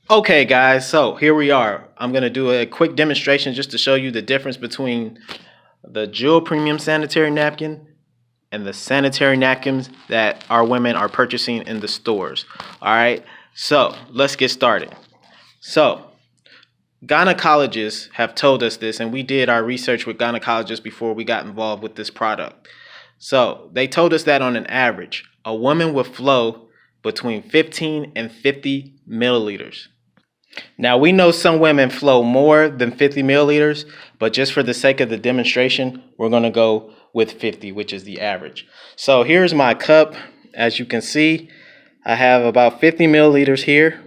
Okay, guys, so here we are. I'm going to do a quick demonstration just to show you the difference between the Jewel Premium Sanitary Napkin and the sanitary napkins that our women are purchasing in the stores. All right, so let's get started. So, gynecologists have told us this, and we did our research with gynecologists before we got involved with this product. So, they told us that on an average, a woman would flow between 15 and 50 milliliters. Now, we know some women flow more than 50 milliliters, but just for the sake of the demonstration, we're going to go with 50, which is the average. So here's my cup. As you can see, I have about 50 milliliters here.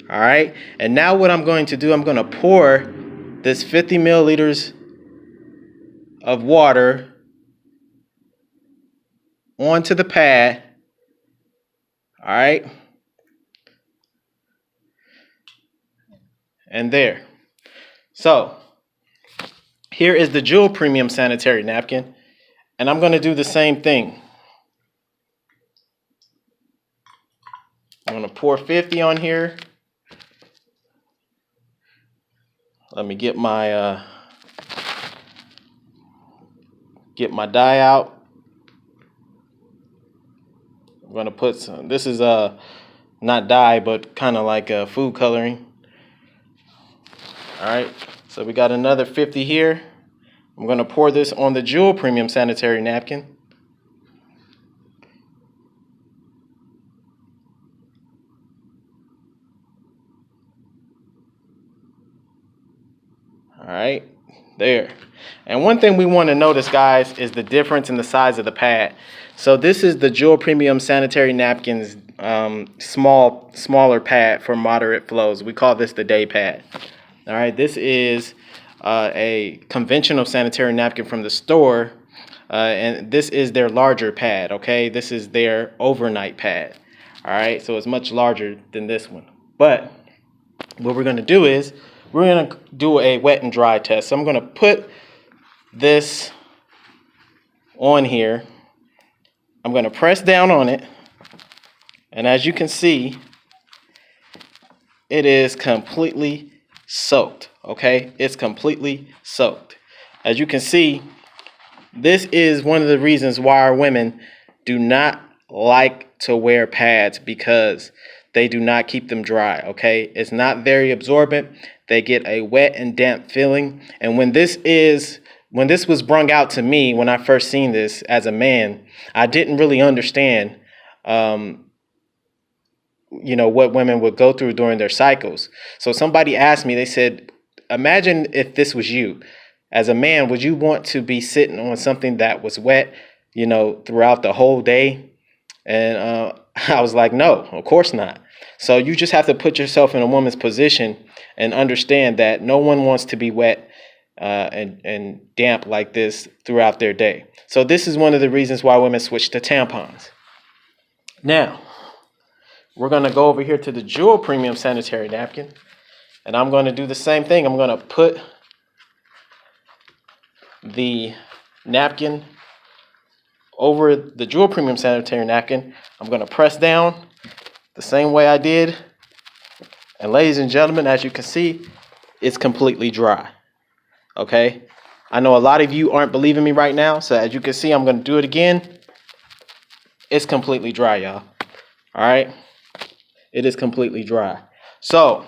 All right. And now what I'm going to do, I'm going to pour this 50 milliliters of water onto the pad. All right. And there. So here is the Jewel Premium Sanitary Napkin. And I'm going to do the same thing. I'm going to pour 50 on here. Let me get my dye out. I'm going to put some, this is not dye, but kind of like food coloring. All right, so we got another 50 here. I'm going to pour this on the Jewel Premium Sanitary Napkin. All right, there. And one thing we want to notice, guys, is the difference in the size of the pad. So this is the Jewel Premium Sanitary Napkins smaller pad for moderate flows. We call this the day pad. All right, this is a conventional sanitary napkin from the store, and this is their larger pad, okay? This is their overnight pad, all right? So it's much larger than this one. But what we're gonna do is we're gonna do a wet and dry test. So I'm gonna put this on here. I'm gonna press down on it, and as you can see, it is completely soaked, okay? It's completely soaked. As you can see, this is one of the reasons why our women do not like to wear pads, because they do not keep them dry, okay? It's not very absorbent. They get a wet and damp feeling. And when this was brung out to me, when I first seen this as a man, I didn't really understand what women would go through during their cycles. So somebody asked me, they said, imagine if this was you. As a man, would you want to be sitting on something that was wet, throughout the whole day? And I was like, no, of course not. So you just have to put yourself in a woman's position and understand that no one wants to be wet and damp like this throughout their day. So this is one of the reasons why women switch to tampons. Now, we're going to go over here to the Jewel Premium Sanitary Napkin, and I'm going to do the same thing. I'm going to put the napkin over the Jewel Premium Sanitary Napkin. I'm going to press down the same way I did. And ladies and gentlemen, as you can see, it's completely dry. Okay? I know a lot of you aren't believing me right now, so as you can see, I'm going to do it again. It's completely dry, y'all. All right? It is completely dry. So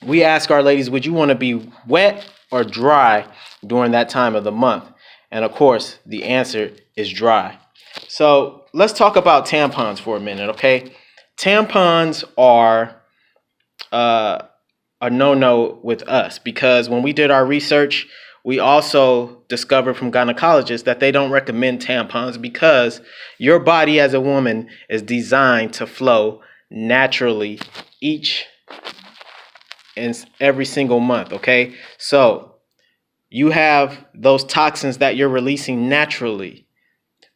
we ask our ladies, would you want to be wet or dry during that time of the month? And of course, the answer is dry. So let's talk about tampons for a minute, okay? Tampons are a no-no with us, because when we did our research, we also discovered from gynecologists that they don't recommend tampons because your body as a woman is designed to flow naturally each and every single month, okay? So you have those toxins that you're releasing naturally.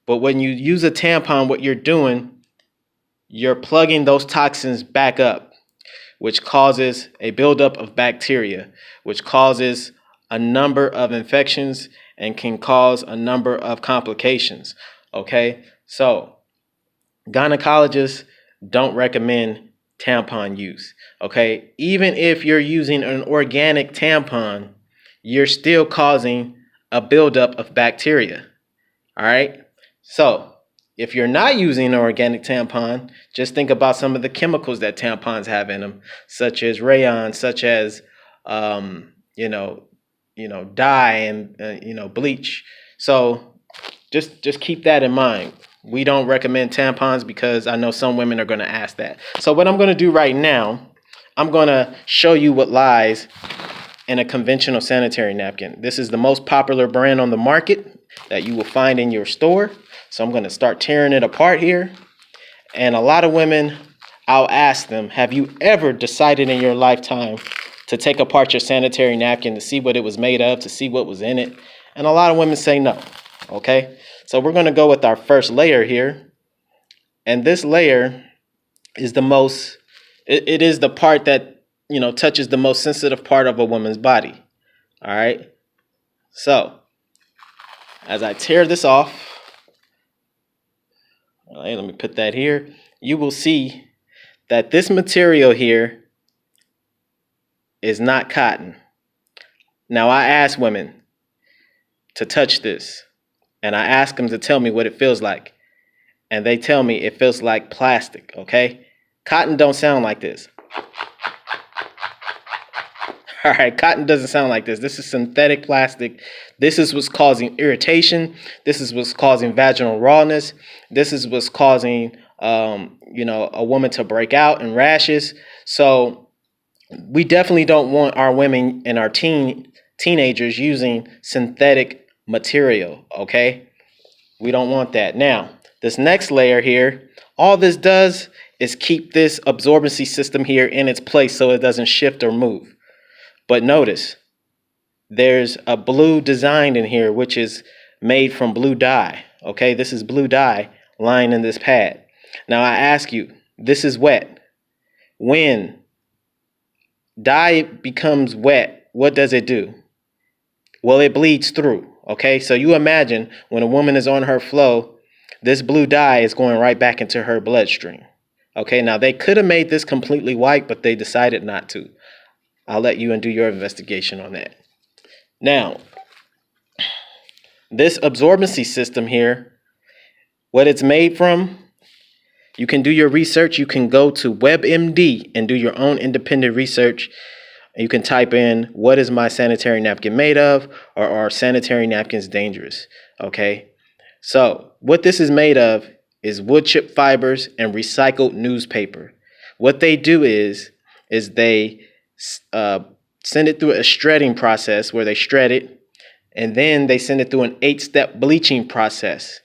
But when you use a tampon, what you're doing, you're plugging those toxins back up, which causes a buildup of bacteria, which causes a number of infections and can cause a number of complications, okay? So gynecologists don't recommend tampon use. Okay, even if you're using an organic tampon, you're still causing a buildup of bacteria. All right, so if you're not using an organic tampon, just think about some of the chemicals that tampons have in them, such as rayon, such as um, you know, dye and bleach. So just keep that in mind. We don't recommend tampons because I know some women are going to ask that. So what I'm going to do right now, I'm going to show you what lies in a conventional sanitary napkin. This is the most popular brand on the market that you will find in your store. So I'm going to start tearing it apart here. And a lot of women, I'll ask them, have you ever decided in your lifetime to take apart your sanitary napkin to see what it was made of, to see what was in it? And a lot of women say no. Okay, so we're going to go with our first layer here. And this layer is the most, it is the part that, touches the most sensitive part of a woman's body. All right. So as I tear this off, all right, let me put that here. You will see that this material here is not cotton. Now I ask women to touch this, and I ask them to tell me what it feels like. And they tell me it feels like plastic, okay? Cotton don't sound like this. All right, cotton doesn't sound like this. This is synthetic plastic. This is what's causing irritation. This is what's causing vaginal rawness. This is what's causing, a woman to break out in rashes. So we definitely don't want our women and our teenagers using synthetic material, okay? We don't want that. Now, this next layer here, all this does is keep this absorbency system here in its place so it doesn't shift or move. But notice, there's a blue design in here, which is made from blue dye. Okay, this is blue dye lying in this pad. Now I ask you, this is wet. When dye becomes wet, what does it do? Well, it bleeds through. Okay, so you imagine when a woman is on her flow, this blue dye is going right back into her bloodstream. Okay, now they could have made this completely white, but they decided not to. I'll let you do your investigation on that. Now, this absorbency system here, what it's made from, you can do your research. You can go to WebMD and do your own independent research. You can type in, what is my sanitary napkin made of? Or are sanitary napkins dangerous? Okay. So what this is made of is wood chip fibers and recycled newspaper. What they do is they send it through a shredding process where they shred it, and then they send it through an 8-step bleaching process.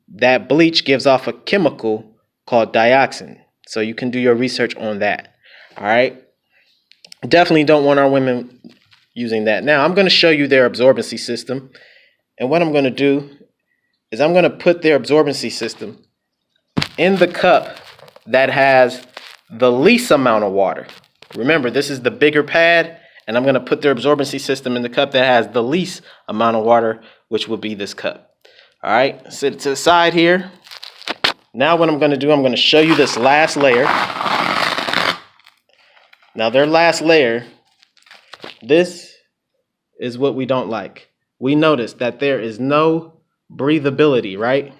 That bleach gives off a chemical called dioxin. So you can do your research on that. All right. Definitely don't want our women using that. Now I'm going to show you their absorbency system. And what I'm going to do is I'm going to put their absorbency system in the cup that has the least amount of water. Remember, this is the bigger pad, and I'm going to put their absorbency system in the cup that has the least amount of water, which will be this cup. All right, set it to the side here. Now what I'm going to do, I'm going to show you this last layer. Now their last layer, this is what we don't like. We notice that there is no breathability, right?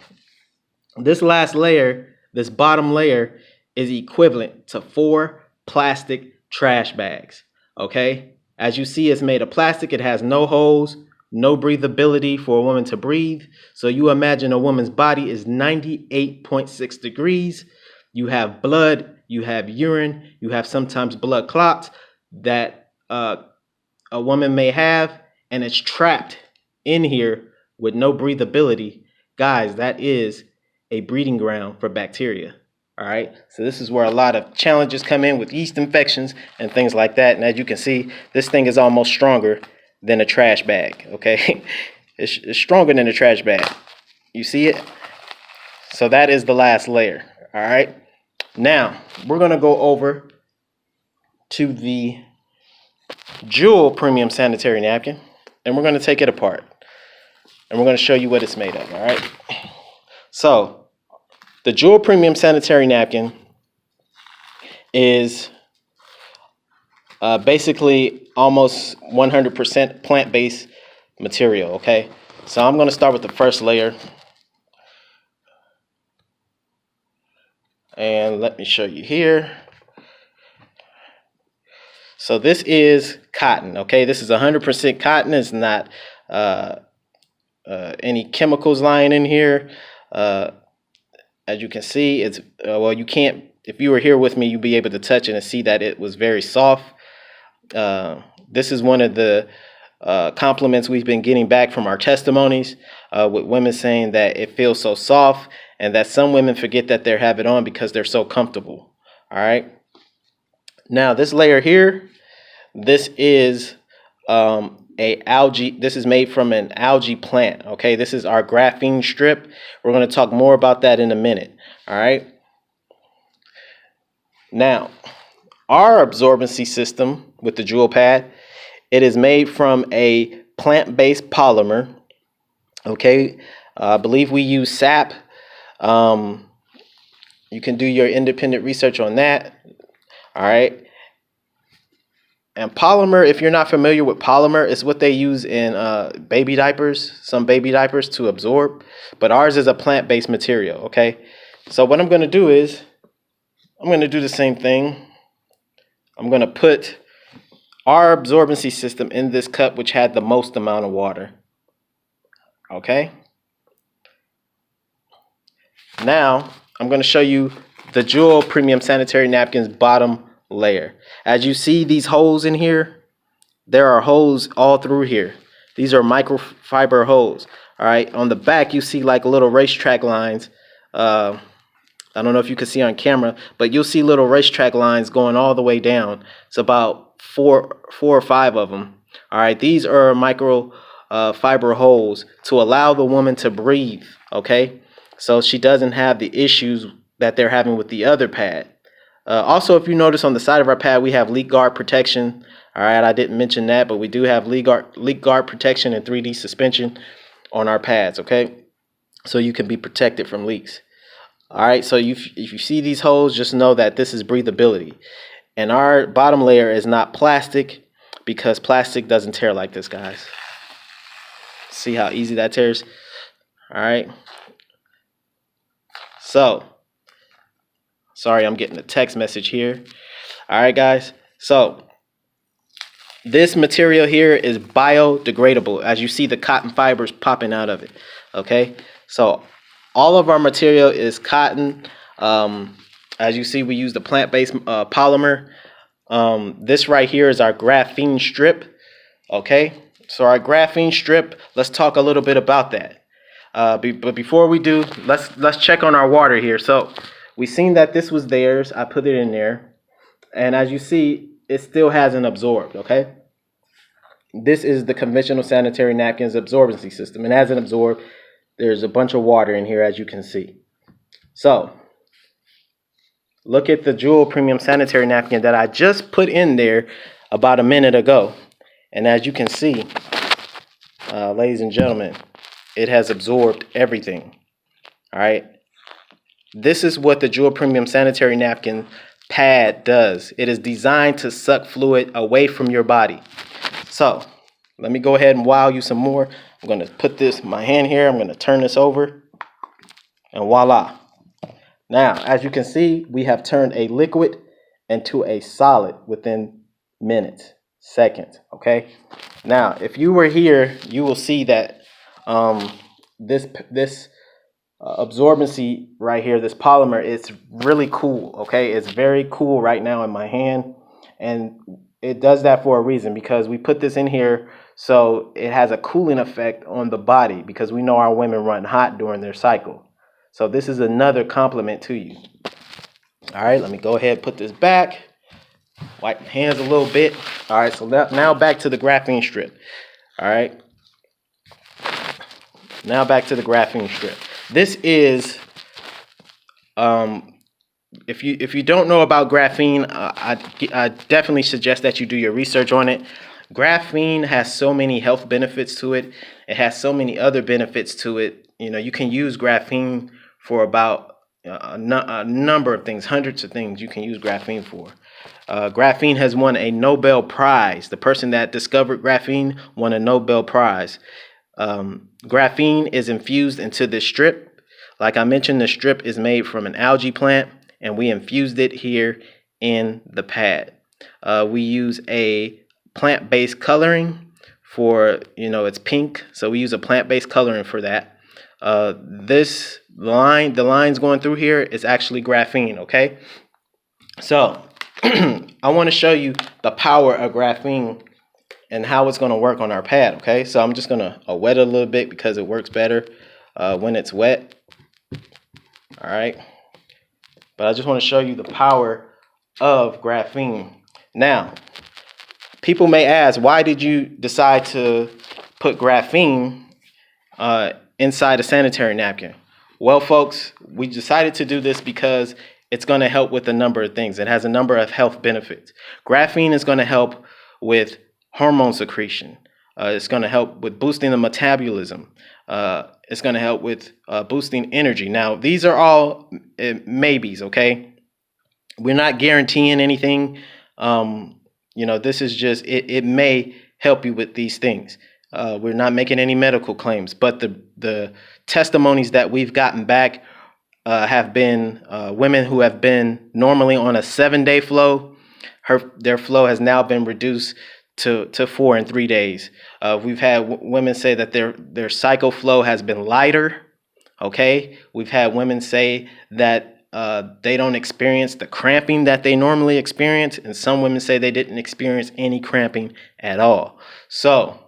This last layer, this bottom layer, is equivalent to 4 plastic trash bags. Okay, as you see, it's made of plastic. It has no holes, no breathability for a woman to breathe. So you imagine a woman's body is 98.6 degrees. You have blood, you have urine, you have sometimes blood clots that a woman may have, and it's trapped in here with no breathability. Guys, that is a breeding ground for bacteria. All right, so this is where a lot of challenges come in with yeast infections and things like that. And as you can see, this thing is almost stronger than a trash bag. Okay, it's stronger than a trash bag. You see it? So that is the last layer. All right, now we're going to go over to the Jewel Premium Sanitary Napkin, and we're going to take it apart. And we're going to show you what it's made of. All right, so the Jewel Premium Sanitary Napkin is basically almost 100% plant-based material, okay? So I'm going to start with the first layer. And let me show you here. So this is cotton, okay? This is 100% cotton. It's not any chemicals lying in here. As you can see, it's, well, you can't, if you were here with me, you'd be able to touch it and see that it was very soft. This is one of the compliments we've been getting back from our testimonies, with women saying that it feels so soft and that some women forget that they have it on because they're so comfortable. All right. Now this layer here, this is this is made from an algae plant. Okay, this is our graphene strip. We're going to talk more about that in a minute. All right. Now, our absorbency system with the Jewel pad, it is made from a plant-based polymer. Okay, I believe we use sap. You can do your independent research on that. All right. And polymer, if you're not familiar with polymer, it's what they use in baby diapers, some baby diapers to absorb. But ours is a plant-based material, okay? So what I'm going to do is, I'm going to do the same thing. I'm going to put our absorbency system in this cup, which had the most amount of water, okay? Now, I'm going to show you the Jewel Premium Sanitary Napkins bottom layer. As you see these holes in here, there are holes all through here. These are microfiber holes. All right, on the back you see like little racetrack lines. I don't know if you can see on camera, but you'll see little racetrack lines going all the way down. It's about four or five of them. All right, these are micro fiber holes to allow the woman to breathe, okay? So she doesn't have the issues that they're having with the other pad. Also, if you notice on the side of our pad, we have leak guard protection. All right, I didn't mention that, but we do have leak guard protection and 3D suspension on our pads, okay? So you can be protected from leaks. All right, so if you see these holes, just know that this is breathability. And our bottom layer is not plastic, because plastic doesn't tear like this, guys. See how easy that tears? All right. So, sorry, I'm getting a text message here. All right, guys. So, this material here is biodegradable. As you see the cotton fibers popping out of it. Okay. So, all of our material is cotton. As you see, we use the plant-based polymer. This right here is our graphene strip. Okay. So, our graphene strip, let's talk a little bit about that. But before we do, let's check on our water here. So, we seen that this was theirs. I put it in there. And as you see, it still hasn't absorbed, okay? This is the conventional sanitary napkins absorbency system. It hasn't absorbed. There's a bunch of water in here, as you can see. So, look at the Jewel Premium Sanitary Napkin that I just put in there about a minute ago. And as you can see, ladies and gentlemen, it has absorbed everything, all right? This is what the Jewel Premium Sanitary Napkin pad does. It is designed to suck fluid away from your body. So, let me go ahead and wow you some more. I'm going to put my hand here. I'm going to turn this over. And voila. Now, as you can see, we have turned a liquid into a solid within minutes, seconds, okay? Now, if you were here, you will see that this absorbency right here, this polymer, it's really cool, okay? It's very cool right now in my hand, and it does that for a reason, because we put this in here so it has a cooling effect on the body, because we know our women run hot during their cycle. So this is another compliment to you. All right, let me go ahead and put this back. Wipe my hands a little bit. All right, so now back to the graphene strip. All right. Now back to the graphene strip. This is, if you don't know about graphene, I definitely suggest that you do your research on it. Graphene has so many health benefits to it. It has so many other benefits to it. You know, you can use graphene for about a number of things, hundreds of things you can use graphene for. Graphene has won a Nobel Prize. The person that discovered graphene won a Nobel Prize. Graphene is infused into this strip. Like I mentioned, the strip is made from an algae plant, and we infused it here in the pad. We use a plant-based coloring for, it's pink, so we use a plant-based coloring for that. This line, the lines going through here is actually graphene, okay? So I want to show you the power of graphene and how it's going to work on our pad, okay? So I'm just going to wet it a little bit because it works better when it's wet. All right. But I just want to show you the power of graphene. Now, people may ask, why did you decide to put graphene inside a sanitary napkin? Well, folks, we decided to do this because it's going to help with a number of things. It has a number of health benefits. Graphene is going to help with hormone secretion. It's going to help with boosting the metabolism. It's going to help with boosting energy. Now, these are all maybes, okay? We're not guaranteeing anything. This is just, it may help you with these things. We're not making any medical claims, but the testimonies that we've gotten back have been women who have been normally on a 7-day flow. Their flow has now been reduced to 4 and 3 days. We've had women say that their cycle flow has been lighter. Okay, we've had women say that they don't experience the cramping that they normally experience, and some women say they didn't experience any cramping at all. So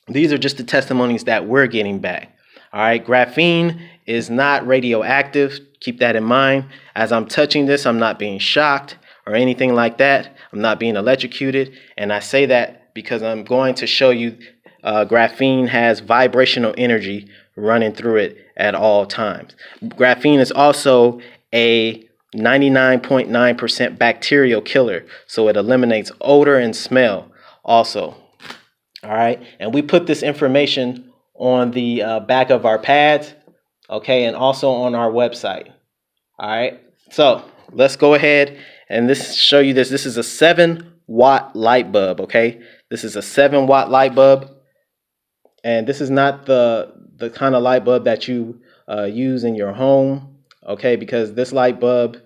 these are just the testimonies that we're getting back. All right, graphene is not radioactive. Keep that in mind. As I'm touching this, I'm not being shocked or anything like that. I'm not being electrocuted. And I say that because I'm going to show you graphene has vibrational energy running through it at all times. Graphene is also a 99.9% bacterial killer, so it eliminates odor and smell also. All right, and we put this information on the back of our pads, okay, and also on our website. All right, so let's go ahead and show you this. This is a 7-watt light bulb, okay? This is a 7-watt light bulb, and this is not the kind of light bulb that you use in your home, okay? Because this light bulb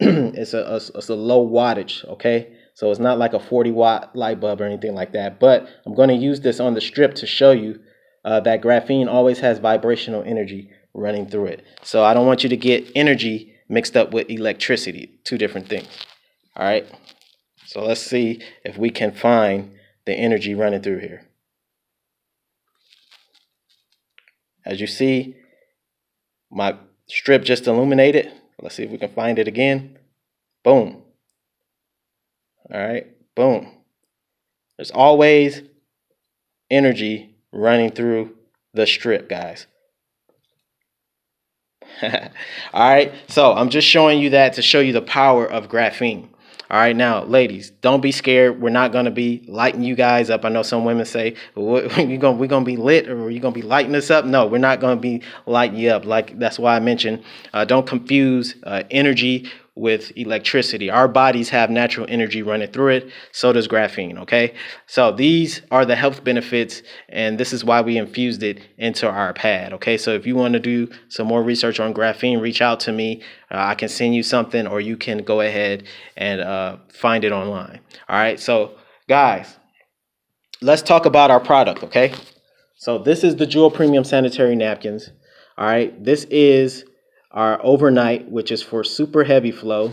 it's a low wattage, okay? So it's not like a 40-watt light bulb or anything like that. But I'm going to use this on the strip to show you that graphene always has vibrational energy running through it. So I don't want you to get energy mixed up with electricity, two different things. All right. So let's see if we can find the energy running through here. As you see, my strip just illuminated. Let's see if we can find it again. Boom. All right, boom. There's always energy running through the strip, guys. All right, so I'm just showing you that to show you the power of graphene. All right, now, ladies, don't be scared. We're not going to be lighting you guys up. I know some women say, we're going to be lit, or are you going to be lighting us up? No, we're not going to be lighting you up. Like, that's why I mentioned, don't confuse energy with electricity. Our bodies have natural energy running through it. So does graphene, okay? So these are the health benefits, and this is why we infused it into our pad, okay? So if you want to do some more research on graphene, reach out to me. I can send you something, or you can go ahead and find it online. All right, so guys, let's talk about our product, okay? So this is the Jewel Premium Sanitary Napkins. All right, this is our overnight, which is for super heavy flow.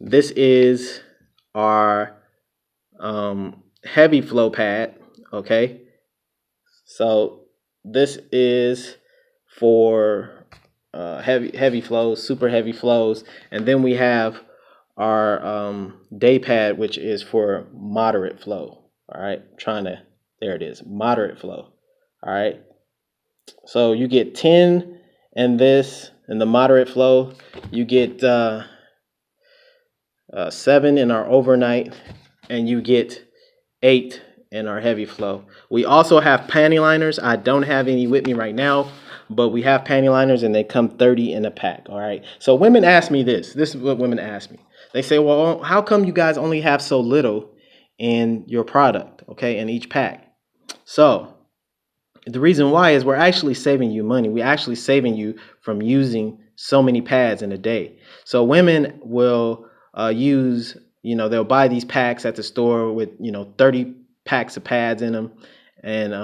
This is our heavy flow pad, okay? So this is for heavy flows, super heavy flows. And then we have our day pad, which is for moderate flow. All right, there it is, moderate flow. All right, so you get 10 and this. In the moderate flow, you get 7 in our overnight, and you get 8 in our heavy flow. We also have panty liners. I don't have any with me right now, but we have panty liners and they come 30 in a pack. All right. So women ask me this. This is what women ask me. They say, well, how come you guys only have so little in your product, okay, in each pack? So the reason why is we're actually saving you money. We're actually saving you from using so many pads in a day. So women will use, they'll buy these packs at the store with, 30 packs of pads in them, and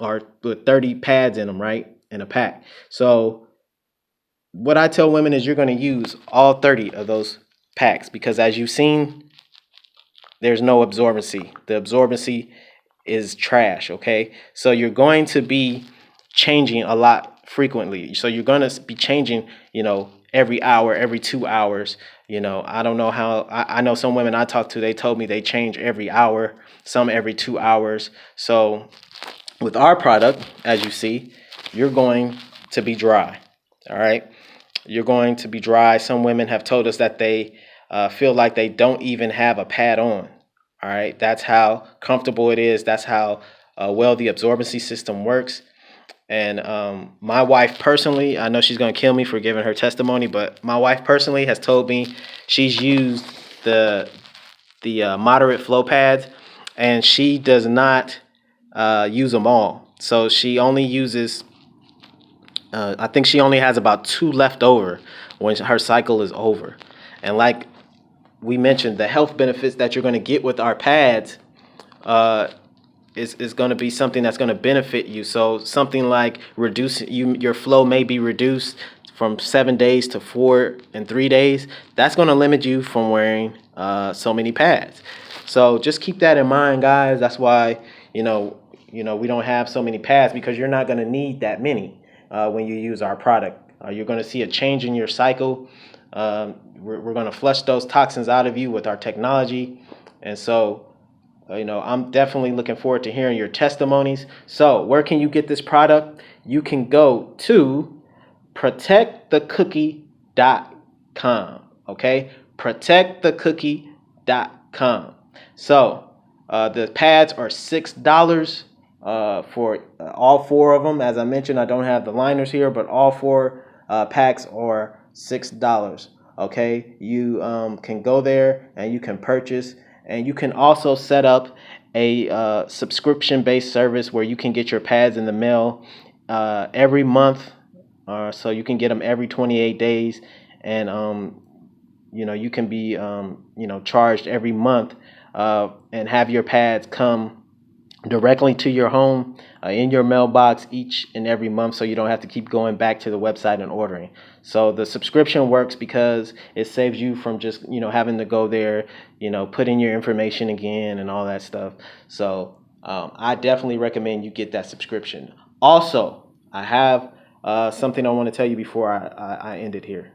or with 30 pads in them, right, in a pack. So what I tell women is you're going to use all 30 of those packs, because as you've seen, there's no absorbency. The absorbency is trash, okay? So you're going to be changing a lot frequently. So you're going to be changing, every hour, every 2 hours. I don't know how, I know some women I talked to, they told me they change every hour, some every 2 hours. So with our product, as you see, you're going to be dry, all right? You're going to be dry. Some women have told us that they feel like they don't even have a pad on. All right, that's how comfortable it is. That's how well the absorbency system works. And my wife personally, I know she's going to kill me for giving her testimony, but my wife personally has told me she's used the moderate flow pads, and she does not use them all. So she only uses, I think she only has about 2 left over when her cycle is over. And like we mentioned, the health benefits that you're going to get with our pads is going to be something that's going to benefit you. So something like your flow may be reduced from 7 days to 4 and 3 days. That's going to limit you from wearing so many pads. So just keep that in mind, guys. That's why we don't have so many pads, because you're not going to need that many when you use our product. You're going to see a change in your cycle. We're going to flush those toxins out of you with our technology. And so, I'm definitely looking forward to hearing your testimonies. So where can you get this product? You can go to protectthecookie.com. Okay? Protectthecookie.com. So the pads are $6 for all 4 of them. As I mentioned, I don't have the liners here, but all 4 packs are $6. Okay, you can go there and you can purchase, and you can also set up a subscription-based service where you can get your pads in the mail every month. So you can get them every 28 days, and you can be charged every month and have your pads come directly to your home in your mailbox each and every month, so you don't have to keep going back to the website and ordering. So the subscription works because it saves you from just having to go there, put in your information again and all that stuff. So I definitely recommend you get that subscription. Also, I have something I want to tell you before I end it here.